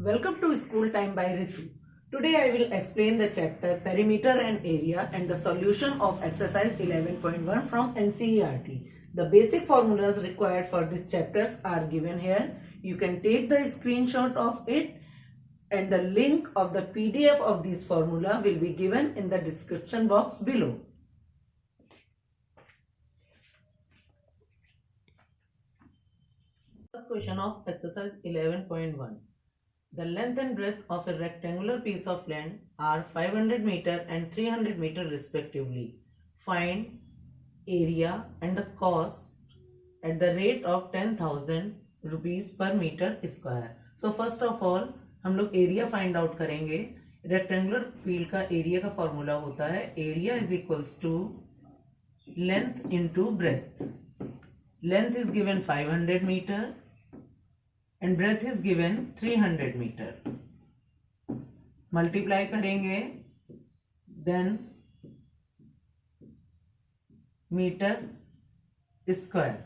Welcome to School Time by Ritu. Today I will explain the chapter Perimeter and Area and the solution of exercise 11.1 from NCERT. The basic formulas required for these chapters are given here. You can take the screenshot of it and the link of the PDF of this formula will be given in the description box below. First question of exercise 11.1. The length and breadth of a rectangular piece of land are 500 meter and 300 meter respectively. Find area and the cost at the rate of 10,000 rupees per meter square. So first of all हम लोग area find out करेंगे. Rectangular field का area का formula होता है area is equals to length into breadth. Length is given 500 metre and breadth is given 300 meter. Multiply करेंगे then meter square.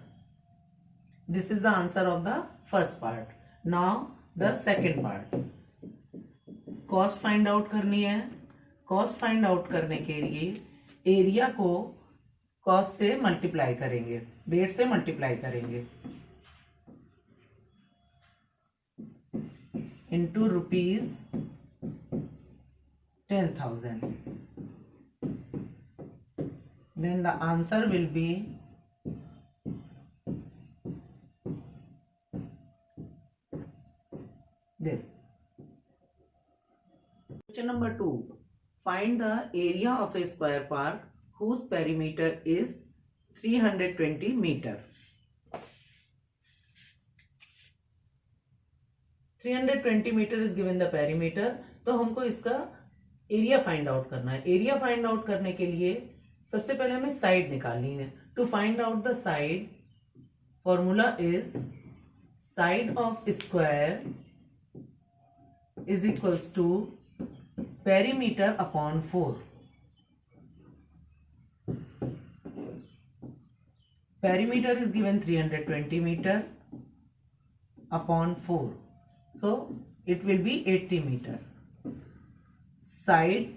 This is the answer of the first part. Now the second part. Cost find out करनी है. Cost find out करने के लिए area को cost से multiply करेंगे, rate से multiply करेंगे into rupees 10,000. Then the answer will be this. Question number 2. Find the area of a square park whose perimeter is 320 meter. 320 metre is given the perimeter. तो हमको इसका area find out करना है. Area find out करने के लिए सबसे पहले हमें साइड निकालनी है. To find out the side formula is side of square is equals to perimeter upon 4. Perimeter is given 320 metre upon 4. So it will be 80 meter. Side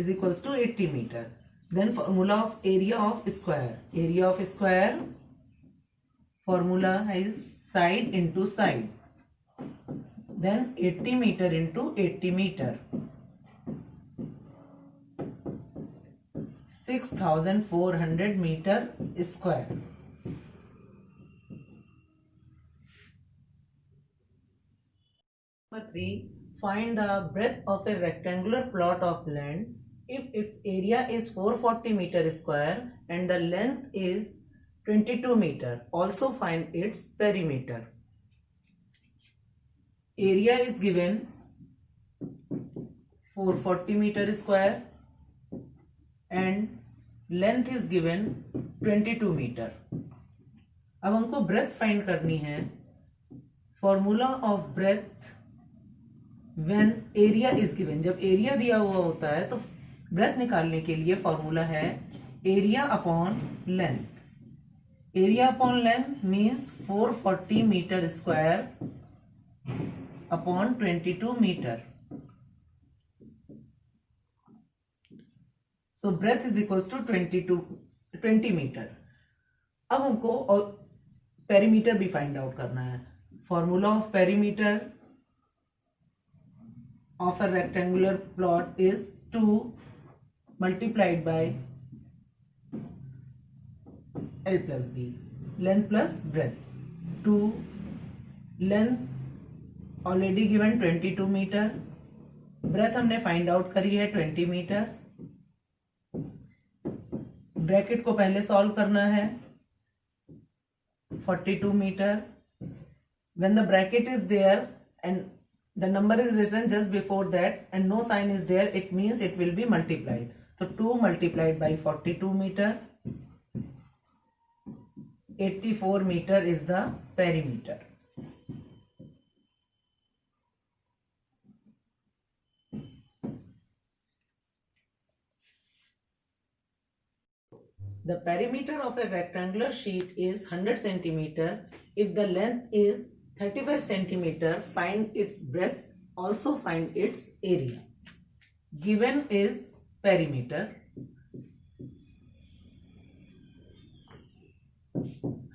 is equals to 80 meter. Then formula of area of square. Area of square formula is side into side. Then 80 meter into 80 meter. 6,400 meter square. Number 3. Find the breadth of a rectangular plot of land if its area is 440 meter square and the length is 22 meter. Also find its perimeter. Area is given 440 meter square and length is given 22 meter. अब हमको breadth find करनी है. Formula of breadth when area is given. जब area दिया हुआ होता है तो ब्रेथ निकालने के लिए फॉर्मूला है area upon length. Area upon length means 440 metre square upon 22 metre. So breadth is equals to 20 metre. अब हमको पेरीमीटर भी फाइंड आउट करना है. Formula of perimeter of a rectangular plot is 2 multiplied by L plus B. Length plus breadth. 2 length already given 22 meter. breadth हमने find out करी है 20 meter. Bracket को पहले सॉल्व करना है 42 meter. When the bracket is there and the number is written just before that and no sign is there, it means it will be multiplied. So 2 multiplied by 42 meter, 84 meter is the perimeter. The perimeter of a rectangular sheet is 100 centimeter. If the length is 35 centimeter, find its breadth also find its area. Given is perimeter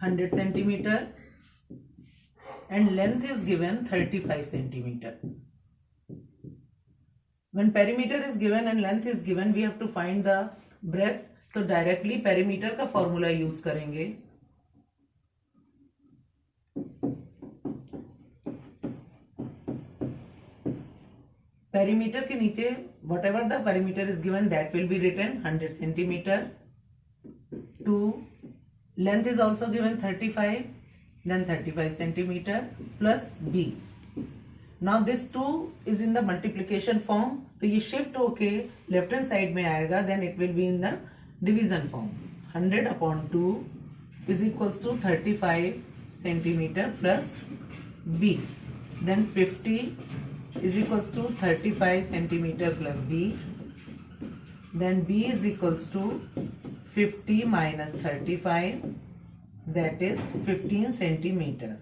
100 centimeter and length is given 35 centimeter. When perimeter is given and length is given, we have to find the breadth. तो directly perimeter का formula use करेंगे. Perimeter के नीचे whatever the perimeter is given, that will be written 100 centimeter. 2 length is also given 35, then 35 centimeter plus b. Now this 2 is in the multiplication form, तो ये shift होके left hand side में आएगा, then it will be in the division form. 100 upon 2 is equals to 35 centimeter plus b. Then 50 is equals to 35 centimeter plus b. Then b is equals to 50 minus 35, that is 15 centimeter.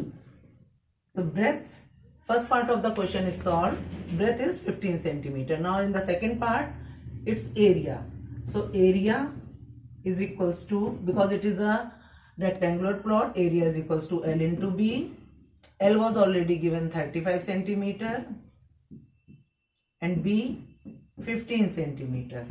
The breadth, first part of the question is solved. Breadth is 15 centimeter. Now in the second part, its area. So area is equals to, because it is a rectangular plot, area is equals to L into B. L was already given 35 centimeter and B 15 centimeter.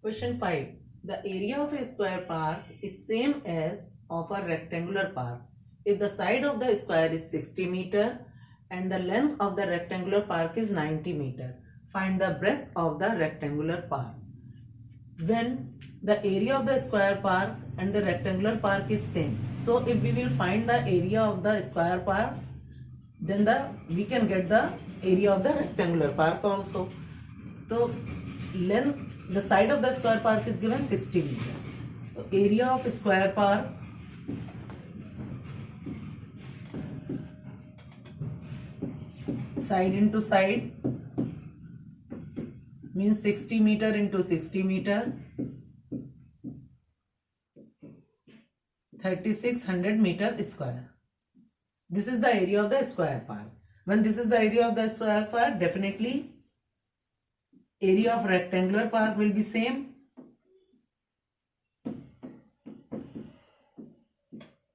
Question 5. The area of a square park is same as of a rectangular park if the side of the square is 60 meter and the length of the rectangular park is 90 meter. Find the breadth of the rectangular park. When the area of the square park and the rectangular park is same, so if we will find the area of the square park, then we can get the area of the rectangular park also. So length, the side of the square park is given 60 meter. So area of square park side into side means 60 meter into 60 meter, 3600 meter square. This is the area of the square park. When this is the area of the square park, definitely area of rectangular park will be same.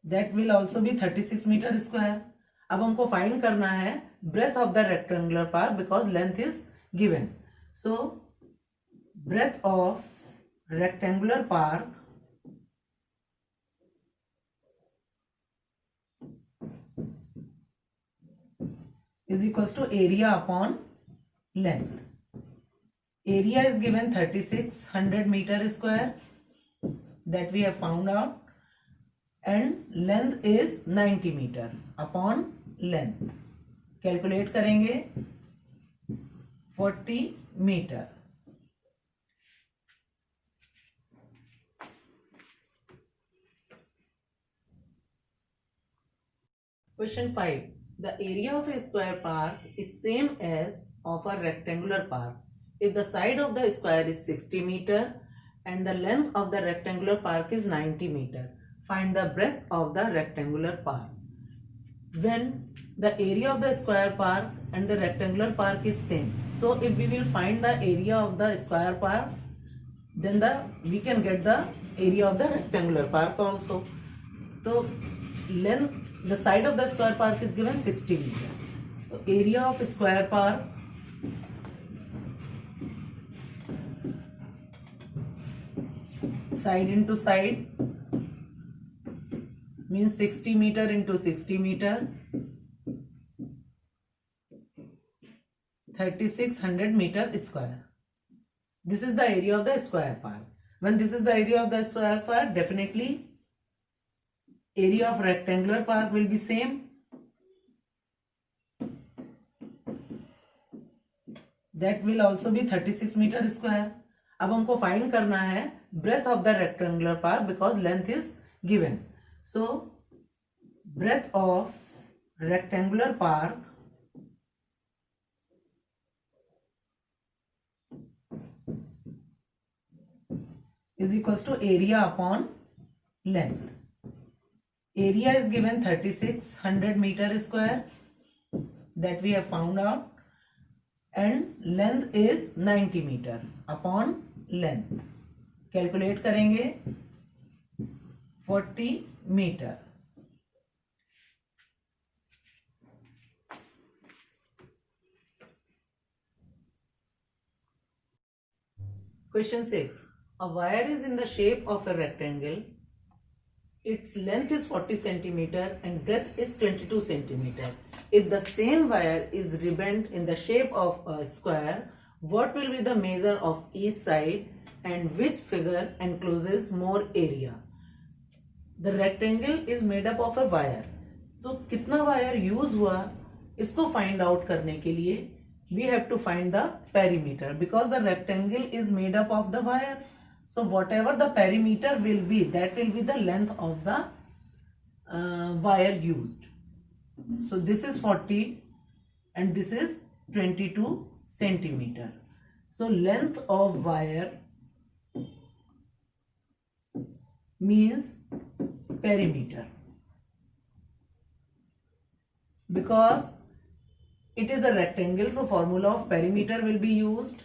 That will also be 36 meter square. अब हमको find करना है breadth of the rectangular park because length is given. So breadth of rectangular park is equals to area upon length. Area is given 3600 meter square, that we have found out, and length is 90 meter upon length. Calculate करेंगे 40 meter. Question 5. The area of a square park is same as of a rectangular park if the side of the square is 60 meter and the length of the rectangular park is 90 meter. Find the breadth of the rectangular park. When the area of the square park and the rectangular park is same, so if we will find the area of the square park, then we can get the area of the rectangular park also. So length, the side of the square park is given 60 meter. So area of square park side into side means 60 meter into 60 meter, 3600 meter square. This is the area of the square park. When this is the area of the square park, definitely area of rectangular park will be same. That will also be 36 meter square. अब हमको find करना है breadth of the rectangular park because length is given. So breadth of rectangular park is equals to area upon length. Area is given 3600 meter square that we have found out, and length is 90 meter upon length. Calculate करेंगे 40 meter. Question 6. A wire is in the shape of a rectangle. Its length is 40 centimeter and breadth is 22 centimeter. If the same wire is ribboned in the shape of a square, what will be the measure of each side and which figure encloses more area? The rectangle is made up of a wire. तो कितना wire use हुआ इसको find out करने के लिए we have to find the perimeter, because the rectangle is made up of the wire. So whatever the perimeter will be, that will be the length of the wire used. So this is 40 and this is 22 centimeter. So length of wire means perimeter, because it is a rectangle, so formula of perimeter will be used.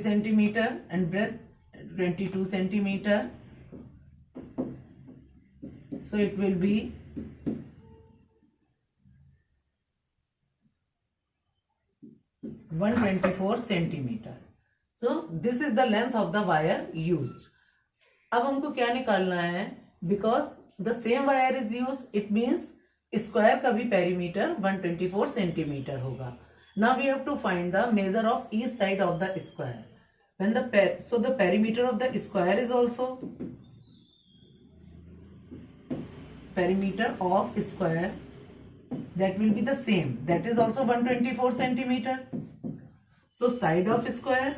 centimeter and breadth 22 centimeter. So it will be 124 centimeter. So this is the length of the wire used. अब हमको क्या निकालना है? Because the same wire is used, it means square का भी perimeter 124 centimeter होगा. Now we have to find the measure of each side of the square. When the perimeter of the square is also perimeter of square, that will be the same. That is also 124 centimeter. So side of square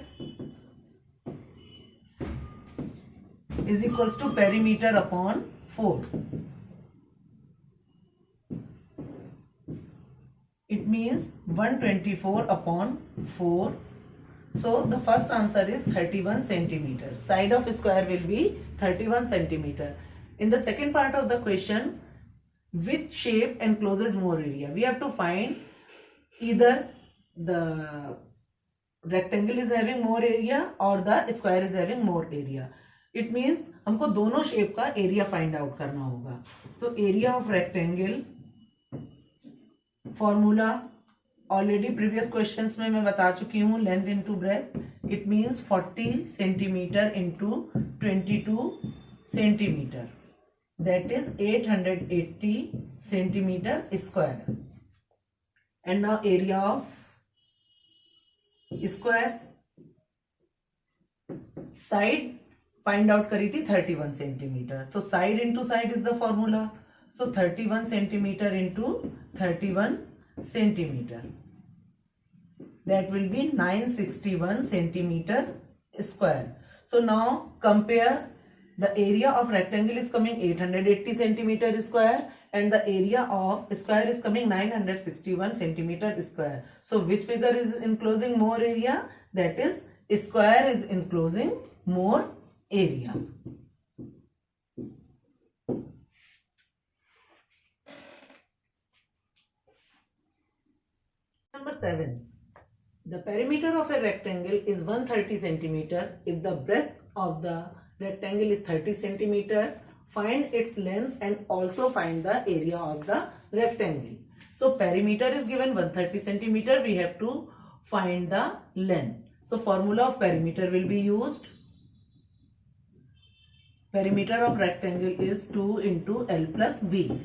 is equals to perimeter upon 4. It means 124 upon 4. So the first answer is 31 centimeter. Side of square will be 31 centimeter. In the second part of the question, which shape encloses more area? We have to find either the rectangle is having more area or the square is having more area. It means हमको दोनों shape का area find out करना होगा. तो area of rectangle formula already previous questions में मैं बता चुकी हूँ. Length into breath, it means 40 centimetre into 22 centimetre, that is 880 centimeter square. And now area of square, side find out करी थी 31 centimeter. So side into side is the formula. So 31 centimeter into 31 centimeter, that will be 961 centimeter square. So now compare. The area of rectangle is coming 880 centimeter square and the area of square is coming 961 centimeter square. So which figure is enclosing more area? That is, square is enclosing more area. Number 7. The perimeter of a rectangle is 130 centimeter. If the breadth of the rectangle is 30 centimeter, find its length and also find the area of the rectangle. So perimeter is given 130 centimeter. We have to find the length. So formula of perimeter will be used. Perimeter of rectangle is 2 into L plus B.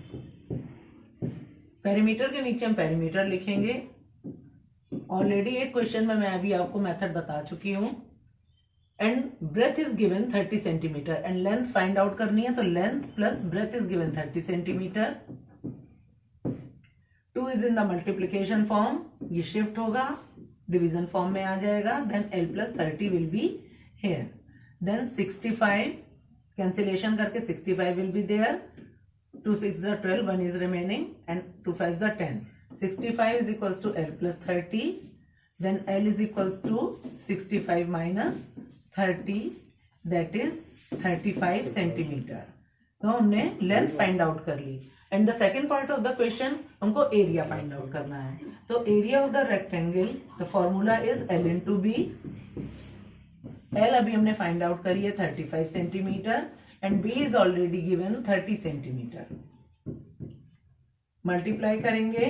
Perimeter के नीचे हम perimeter लिखेंगे. Already एक question में मैं अभी आपको method बता चुकी हूँ. And breadth is given 30 centimetre and length find out करनी है. तो length plus breadth is given 30 centimetre. 2 is in the multiplication form, ये शिफ्ट होगा, डिवीजन फॉर्म में आ जाएगा. Then L plus 30 will be here. Then 65 cancellation करके 65 will be there. 2 6 12, 1 is remaining and 2 5s are 10. 65 is equals to L plus 30. Then L is equals to 65 minus 30, that is 35 centimeter. तो हमने length find out कर ली. And the second part of the question हमको area find out करना है. तो area of the rectangle, the formula is L into B. L अभी हमने फाइंड आउट करी है 35 centimetre and B is already given 30 centimetre. Multiply करेंगे,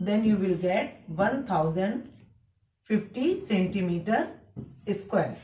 then you will get 1050 centimetre square.